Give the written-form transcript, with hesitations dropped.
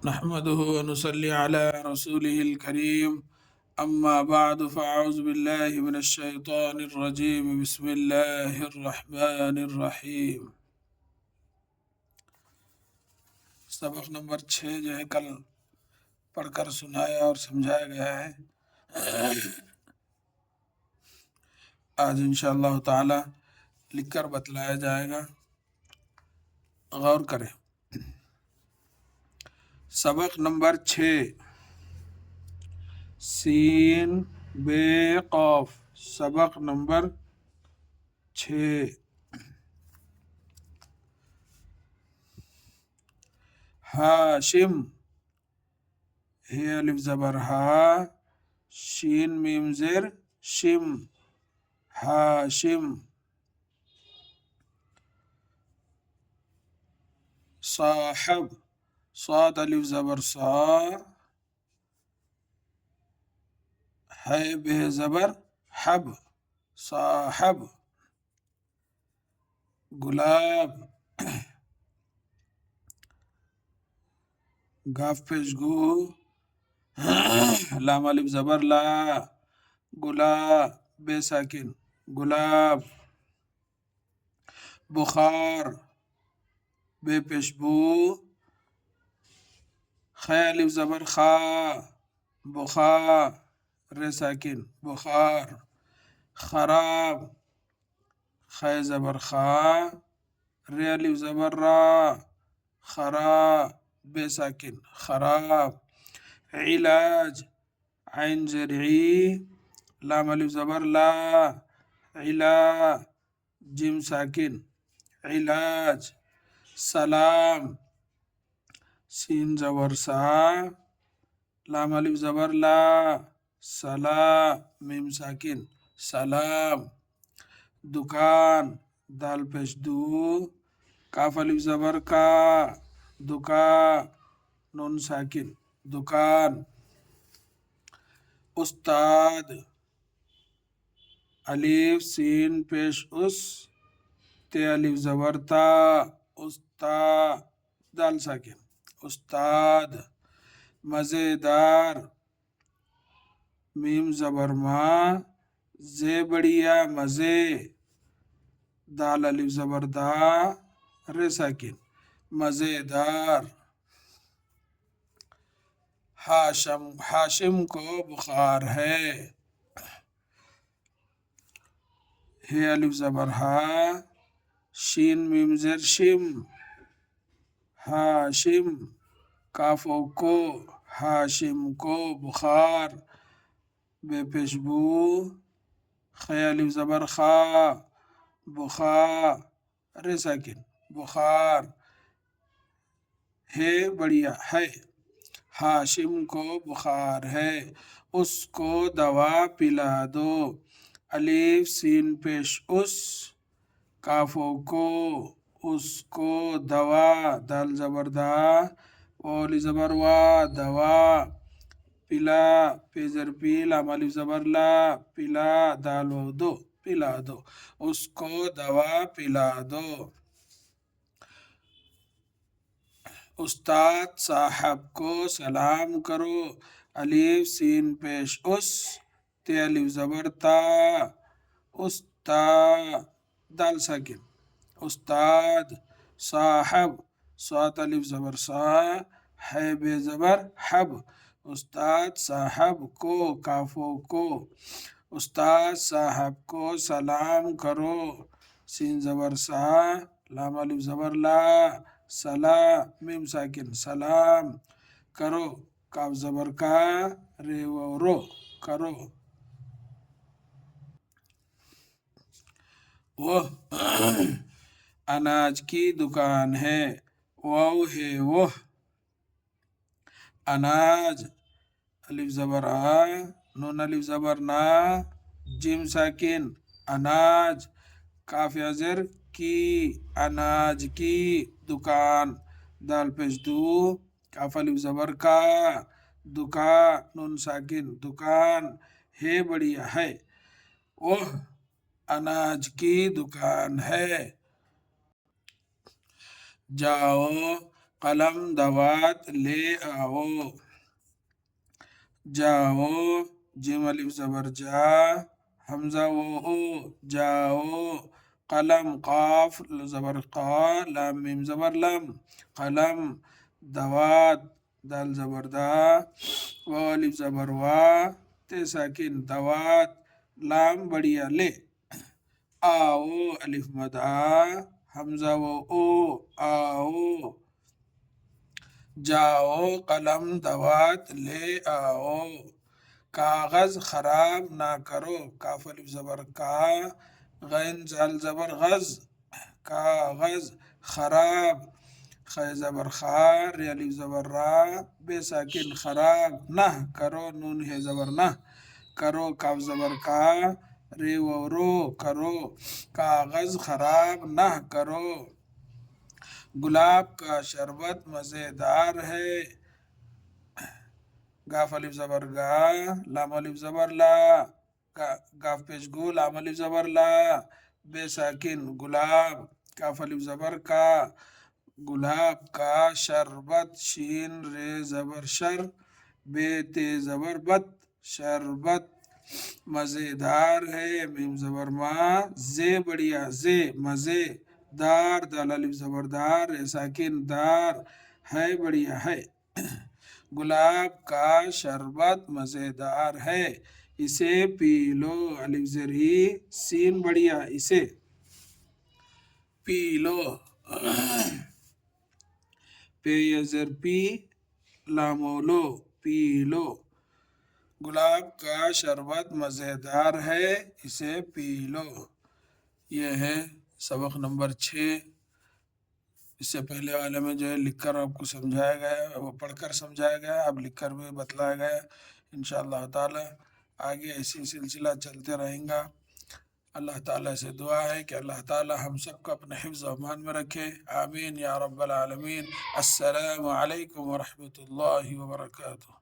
نحمده ونصلي على رسوله الكريم أما بعد فأعوذ بالله من الشيطان الرجيم بسم الله الرحمن الرحیم۔ سبق نمبر 6 جو ہے کل پڑھ کر سنایا اور سمجھایا گیا ہے۔ آج انشاءاللہ تعالی لکھ کر بتلایا جائے گا، غور کریں۔ سبق نمبر 6 سین بے قاف، سبق نمبر 6۔ ہاشم، ہے الف زبر ہا، شین میم زیر شم، ہاشم۔ صاحب، صاد الف زبر صا، ہے بے زبر حب، صاحب۔ گلاب، گاف پیش گو، لام الف زبر لا، گلا بے ساکن، گلاب۔ بخار، بے پیش بو، خے الف زبر خا، بخا رے ساکن، بخار۔ خراب، خے زبر خا، رے الف زبر را، خرا بے ساکن، خراب۔ علاج، عین زیر عی، لام الف زبر لا، علا جیم ساکن، علاج۔ سلام، سین زبر سا، لام الف زبر لا، سلا میم ساکن، سلام۔ دکان، دال پیش دو، کاف الف زبر کا، دکا نون ساکن، دکان۔ استاد، الف سین پیش اس، تے الف زبر تا، استا دال ساکن، استاد۔ مزیدار، میم زبر ما، زے بڑیا مزے، دال الف زبر دا، رے ساکن، مزیدار۔ ہاشم، ہاشم کو بخار ہے، ہے الف زبر ہا، شین میم زیر شم، ہاشم۔ کافو کو، ہاشم کو بخار، بے پیش بو، خے الف زبر خا، بخا رے ساکن، بخار۔ ہے بڑھیا ہے، ہاشم کو بخار ہے، اس کو دوا پلا دو، الف سین پیش اس، کافو کو، اس کو دوا، دال زبر دا، والی زبر وا، دوا۔ پلا، پی زر پی، لام الف زبر لا، پلا دال و دو، پلا دو، اس کو دوا پلا دو۔ استاد صاحب کو سلام کرو، الف سین پیش اس، تے الف زبر تا، استا دال ساکن، استاد۔ صاحب، صاد الف زبر صا، ہے بے زبر حب، استاد صاحب کو، کافو کو۔ استاد صاحب کو سلام کرو، سین زبر سا، لام الف زبر لا، سلا میم ساکن، سلام کرو، کاف زبر کا، رے و رو، کرو۔ وہ اناج کی دکان ہے، واو ہے وہ، اناج الف زبر آ، نون الف زبر نا، جیم ساکن، اناج۔ کاف زیر کی، اناج کی دکان، دال پیش دو، کاف الف زبر کا، دکا نون ساکن، دکان۔ ہے بڑھیا ہے، وہ اناج کی دکان ہے۔ جاؤ قلم دوات لے آؤ، جاؤ جیم الف زبر جا، حمزہ و او جاؤ، قلم قاف زبر قا، لام میم زبر لم، قلم، دوات دال زبر دا، واو الف زبر وا، تے ساکن دوات، لام بڑیا لے، آؤ الف مد آ، حمزہ و او آؤ، جاؤ قلم دوات لے آؤ، کاغذ خراب نہ کرو، کاف الف زبر کا، غین زال زبر غز، کاغذ، خراب، خ زبر خا، ر الف زبر را، بے ساکن خراب، نہ کرو، نون ہے زبر نہ، کرو کاف زبر کا، رے و رو کرو، کاغذ خراب نہ کرو، گلاب کا شربت مزیدار ہے، گاف الف زبر گا، لام الف زبر لا، گاف پیش گو، لام الف زبر لا، بے ساکن گلاب، کاف الف زبر کا، گلاب کا شربت، شین رے زبر شر، بے تے زبر بت، شربت، مزیدار ہے، میم زبر ما، زے بڑیا زے، مزے، دار دال الف زبر دار، رے ساکن دار، ہے بڑیا ہے، گلاب کا شربت مزیدار ہے، اسے پی لو، الف زری، سین بڑیا اسے پی لو، پے یزر پی، لامولو پی لو، گلاب کا شربت مزیدار ہے، اسے پی لو۔ یہ ہے سبق نمبر 6۔ اس سے پہلے والے میں جو ہے لکھ کر آپ کو سمجھایا گیا، وہ پڑھ کر سمجھایا گیا، اب لکھ کر بھی بتلایا گیا۔ انشاءاللہ تعالی آگے ایسی سلسلہ چلتے رہیں گا۔ اللہ تعالیٰ سے دعا ہے کہ اللہ تعالیٰ ہم سب کو اپنے حفظ و امان میں رکھے، آمین یا رب العالمین۔ السلام علیکم ورحمۃ اللہ وبرکاتہ۔